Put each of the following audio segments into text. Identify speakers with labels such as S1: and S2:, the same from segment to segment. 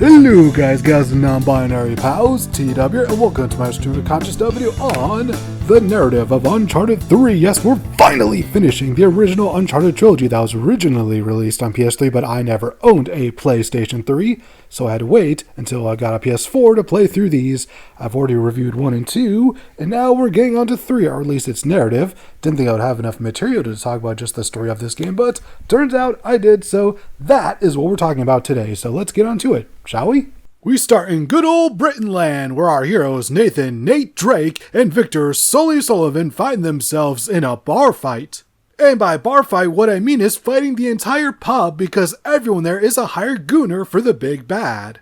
S1: Hello guys, gals, and non-binary pals, TW, and welcome to my stream of conscious video on the narrative of Uncharted 3. Yes, we're finally finishing the original Uncharted trilogy that was originally released on PS3, but I never owned a PlayStation 3, so I had to wait until I got a PS4 to play through these. I've already reviewed 1 and 2, and now we're getting on to 3, or at least its narrative. Didn't think I would have enough material to talk about just the story of this game, but turns out I did, so that is what we're talking about today. So let's get on to it, shall we? We start in good old Britain land, where our heroes Nate Drake, and Victor Sullivan find themselves in a bar fight. And by bar fight, what I mean is fighting the entire pub because everyone there is a hired gooner for the big bad.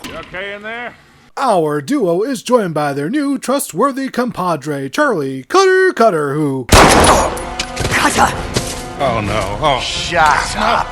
S2: You okay in there?
S1: Our duo is joined by their new trustworthy compadre, Charlie Cutter, who...
S3: Cutter!
S2: Oh no, oh.
S3: Shut up!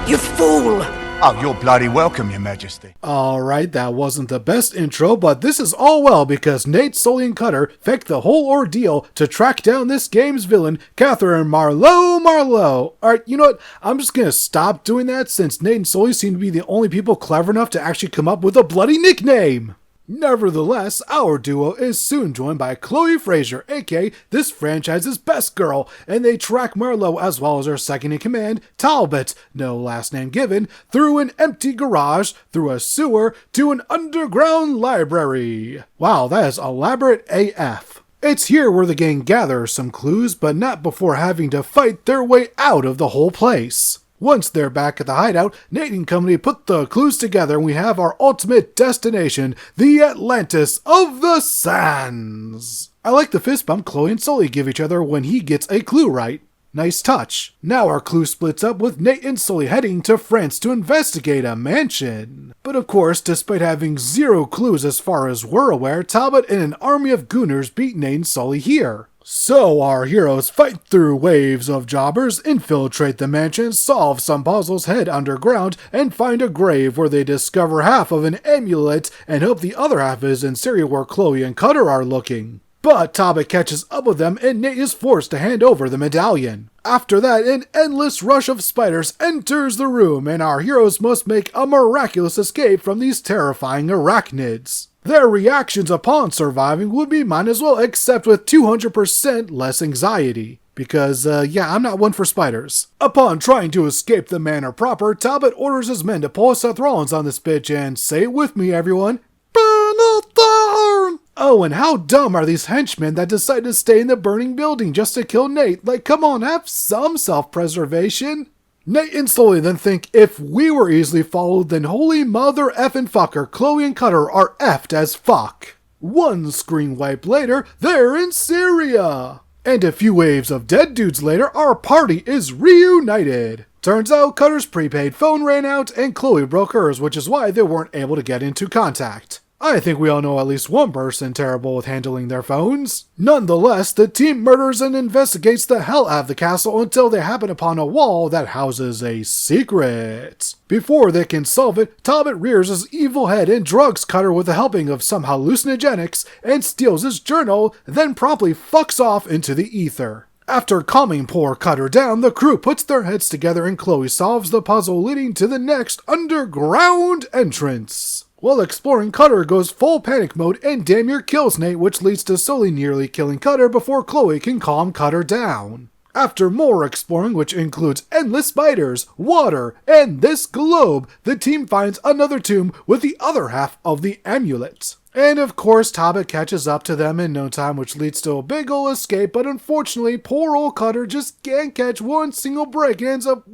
S3: You fool!
S4: Oh, you're bloody welcome, Your Majesty.
S1: Alright, that wasn't the best intro, but this is all well because Nate, Sully, and Cutter faked the whole ordeal to track down this game's villain, Catherine Marlowe. Alright, you know what? I'm just gonna stop doing that since Nate and Sully seem to be the only people clever enough to actually come up with a bloody nickname. Nevertheless, our duo is soon joined by Chloe Fraser, aka this franchise's best girl, and they track Marlowe as well as her second-in-command, Talbot, no last name given, through an empty garage, through a sewer, to an underground library. Wow, that is elaborate AF. It's here where the gang gathers some clues, but not before having to fight their way out of the whole place. Once they're back at the hideout, Nate and company put the clues together and we have our ultimate destination, the Atlantis of the Sands. I like the fist bump Chloe and Sully give each other when he gets a clue right. Nice touch. Now our clue splits up with Nate and Sully heading to France to investigate a mansion. But of course, despite having zero clues as far as we're aware, Talbot and an army of gooners beat Nate and Sully here. So our heroes fight through waves of jobbers, infiltrate the mansion, solve some puzzles, head underground, and find a grave where they discover half of an amulet and hope the other half is in Syria where Chloe and Cutter are looking. But Talbot catches up with them and Nate is forced to hand over the medallion. After that, an endless rush of spiders enters the room and our heroes must make a miraculous escape from these terrifying arachnids. Their reactions upon surviving would be mine as well, except with 200% less anxiety. Because, I'm not one for spiders. Upon trying to escape the manor proper, Talbot orders his men to pull Seth Rollins on this bitch and say it with me, everyone. Burn it down! Oh, and how dumb are these henchmen that decide to stay in the burning building just to kill Nate? Like, come on, have some self-preservation. Nate and Sully then think if we were easily followed, then holy mother effing fucker, Chloe and Cutter are effed as fuck. One screen wipe later, they're in Syria. And a few waves of dead dudes later, our party is reunited. Turns out Cutter's prepaid phone ran out and Chloe broke hers, which is why they weren't able to get into contact. I think we all know at least one person terrible with handling their phones. Nonetheless, the team murders and investigates the hell out of the castle until they happen upon a wall that houses a secret. Before they can solve it, Talbot rears his evil head and drugs Cutter with the helping of some hallucinogenics and steals his journal, then promptly fucks off into the ether. After calming poor Cutter down, the crew puts their heads together and Chloe solves the puzzle leading to the next underground entrance. While exploring, Cutter goes full panic mode and damn near kills Nate, which leads to Sully nearly killing Cutter before Chloe can calm Cutter down. After more exploring, which includes endless spiders, water, and this globe, the team finds another tomb with the other half of the amulet. And of course, Talbot catches up to them in no time, which leads to a big ol' escape, but unfortunately, poor old Cutter just can't catch one single break and ends up,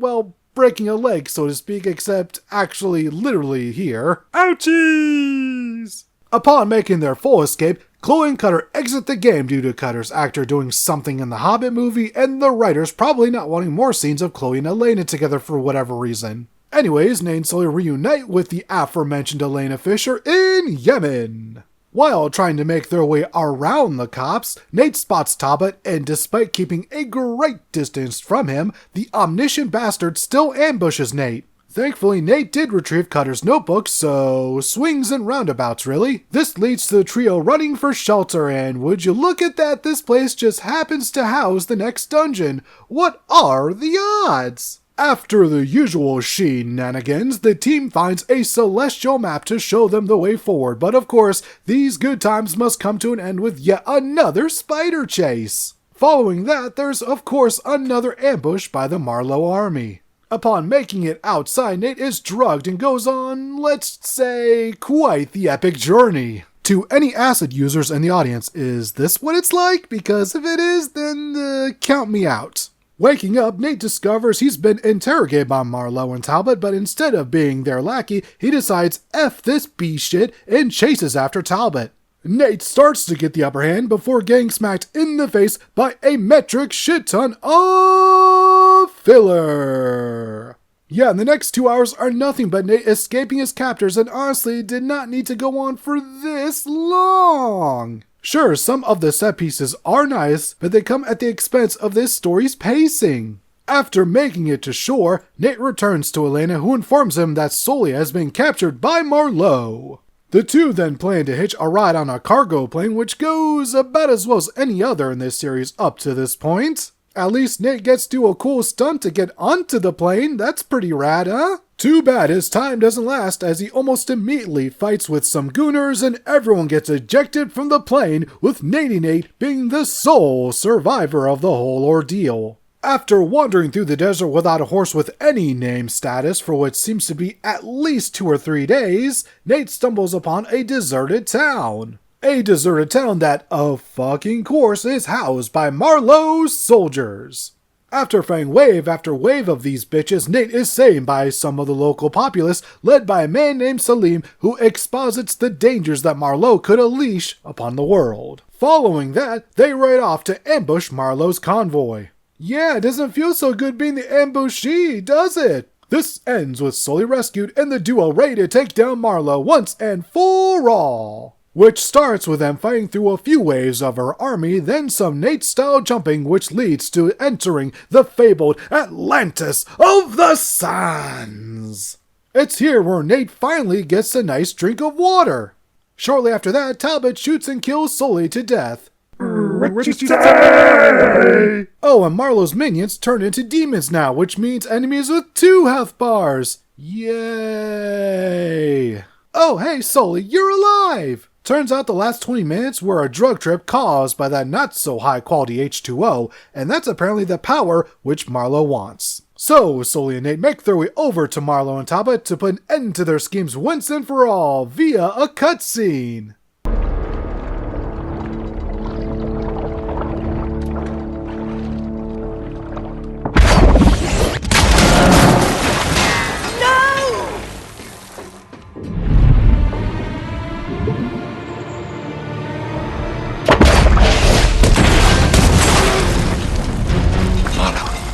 S1: breaking a leg, so to speak, except actually literally here. Ouchies! Upon making their full escape, Chloe and Cutter exit the game due to Cutter's actor doing something in the Hobbit movie and the writers probably not wanting more scenes of Chloe and Elena together for whatever reason. Anyways, Nate and Sully reunite with the aforementioned Elena Fisher in Yemen. While trying to make their way around the cops, Nate spots Talbot, and despite keeping a great distance from him, the omniscient bastard still ambushes Nate. Thankfully, Nate did retrieve Cutter's notebook, so swings and roundabouts, really. This leads to the trio running for shelter, and would you look at that, this place just happens to house the next dungeon. What are the odds? After the usual shenanigans, the team finds a celestial map to show them the way forward, but of course, these good times must come to an end with yet another spider chase. Following that, there's of course another ambush by the Marlowe army. Upon making it outside, Nate is drugged and goes on, let's say, quite the epic journey. To any acid users in the audience, is this what it's like? Because if it is, then count me out. Waking up, Nate discovers he's been interrogated by Marlowe and Talbot, but instead of being their lackey, he decides F this B shit and chases after Talbot. Nate starts to get the upper hand before getting smacked in the face by a metric shit ton of filler. Yeah, and the next 2 hours are nothing but Nate escaping his captors, and honestly did not need to go on for this long. Sure, some of the set pieces are nice, but they come at the expense of this story's pacing. After making it to shore, Nate returns to Elena, who informs him that Sully has been captured by Marlowe. The two then plan to hitch a ride on a cargo plane, which goes about as well as any other in this series up to this point. At least Nate gets to do a cool stunt to get onto the plane. That's pretty rad, huh? Too bad his time doesn't last, as he almost immediately fights with some gooners and everyone gets ejected from the plane, with Nate being the sole survivor of the whole ordeal. After wandering through the desert without a horse with any name status for what seems to be at least 2 or 3 days, Nate stumbles upon a deserted town. A deserted town that, of fucking course, is housed by Marlowe's soldiers. After fighting wave after wave of these bitches, Nate is saved by some of the local populace, led by a man named Salim, who exposits the dangers that Marlowe could unleash upon the world. Following that, they ride off to ambush Marlowe's convoy. Yeah, it doesn't feel so good being the ambushee, does it? This ends with Sully rescued and the duo ready to take down Marlowe once and for all. Which starts with them fighting through a few waves of her army, then some Nate-style jumping, which leads to entering the fabled Atlantis of the Sands. It's here where Nate finally gets a nice drink of water. Shortly after that, Talbot shoots and kills Sully to death. What you say? Oh, and Marlowe's minions turn into demons now, which means enemies with 2 health bars. Yay! Oh, hey, Sully, you're alive! Turns out the last 20 minutes were a drug trip caused by that not-so-high-quality H2O, and that's apparently the power which Marlowe wants. So, Sully and Nate make their way over to Marlowe and Talbot to put an end to their schemes once and for all via a cutscene.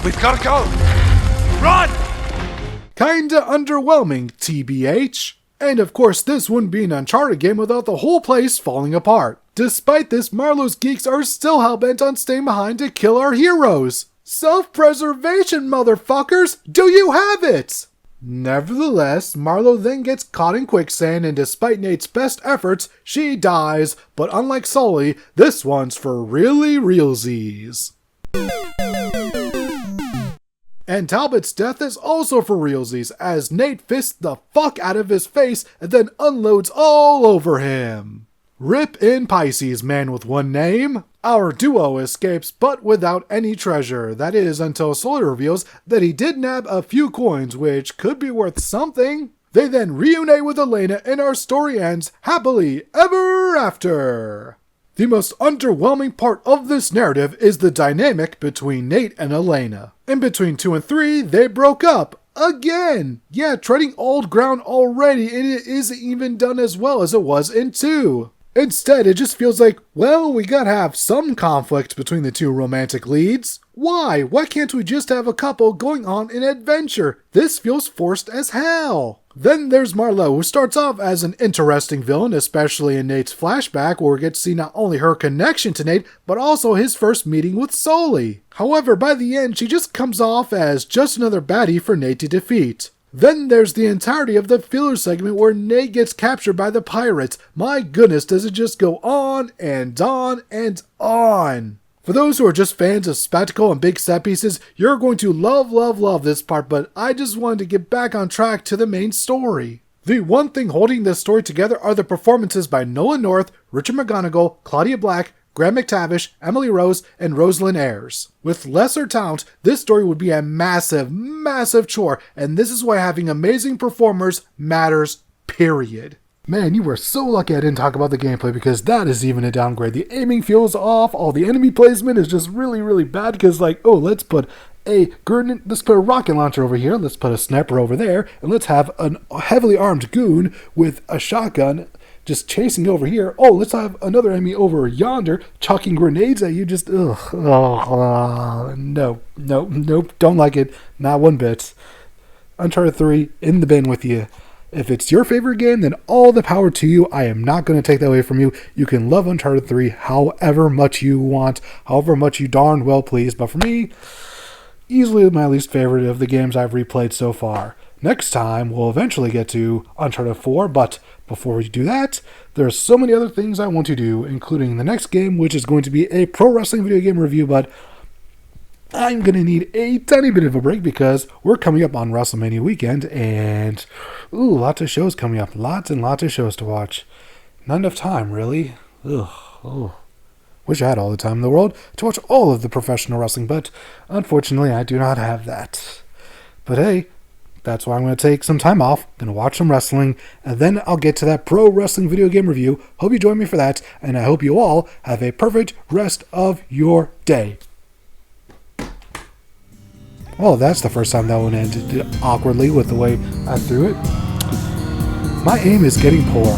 S4: We've gotta go! Run!
S1: Kinda underwhelming, TBH. And of course, this wouldn't be an Uncharted game without the whole place falling apart. Despite this, Marlowe's geeks are still hellbent on staying behind to kill our heroes. Self-preservation, motherfuckers! Do you have it? Nevertheless, Marlowe then gets caught in quicksand, and despite Nate's best efforts, she dies, but unlike Sully, this one's for really realsies. And Talbot's death is also for realsies, as Nate fists the fuck out of his face and then unloads all over him. Rip in Pisces, man with one name. Our duo escapes, but without any treasure. That is, until Sully reveals that he did nab a few coins, which could be worth something. They then reunite with Elena, and our story ends happily ever after. The most underwhelming part of this narrative is the dynamic between Nate and Elena. In between 2 and 3, they broke up. Again! Yeah, treading old ground already, and it isn't even done as well as it was in 2. Instead, it just feels like, well, we gotta have some conflict between the 2 romantic leads. Why? Why can't we just have a couple going on an adventure? This feels forced as hell. Then there's Marlowe, who starts off as an interesting villain, especially in Nate's flashback, where we get to see not only her connection to Nate, but also his first meeting with Sully. However, by the end, she just comes off as just another baddie for Nate to defeat. Then there's the entirety of the filler segment where Nate gets captured by the pirates. My goodness, does it just go on and on and on. For those who are just fans of spectacle and big set pieces, you're going to love this part, but I just wanted to get back on track to the main story. The one thing holding this story together are the performances by Nolan North, Richard McGonigal, Claudia Black, Graham McTavish, Emily Rose, and Rosalind Ayers. With lesser talent, this story would be a massive chore, and this is why having amazing performers matters, period. Man, you were so lucky I didn't talk about the gameplay because that is even a downgrade. The aiming feels off, all the enemy placement is just really bad because let's put a rocket launcher over here, let's put a sniper over there, and let's have a heavily armed goon with a shotgun just chasing over here. Oh, let's have another enemy over yonder chucking grenades at you. Just, no, don't like it. Not one bit. Uncharted 3, in the bin with you. If it's your favorite game, then all the power to you. I am not going to take that away from you. You can love Uncharted 3 however much you want, however much you darn well please. But for me, easily my least favorite of the games I've replayed so far. Next time, we'll eventually get to Uncharted 4, but before we do that, there's so many other things I want to do, including the next game, which is going to be a pro wrestling video game review, but I'm going to need a tiny bit of a break because we're coming up on WrestleMania weekend, and lots of shows coming up. Lots and lots of shows to watch. Not enough time, really. Wish I had all the time in the world to watch all of the professional wrestling, but unfortunately I do not have that. But hey, that's why I'm going to take some time off, going to watch some wrestling, and then I'll get to that pro wrestling video game review. Hope you join me for that, and I hope you all have a perfect rest of your day. Well, that's the first time that one ended awkwardly with the way I threw it. My aim is getting poor.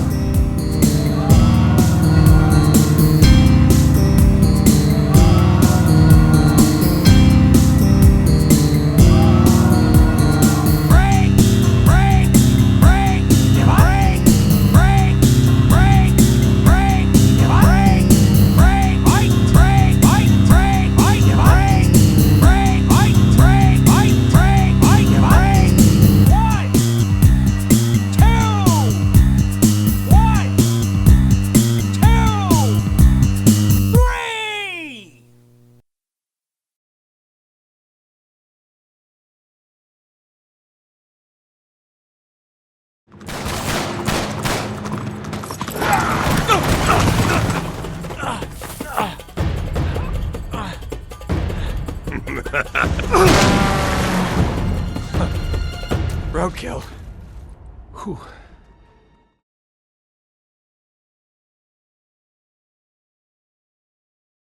S4: Roadkill. Whew.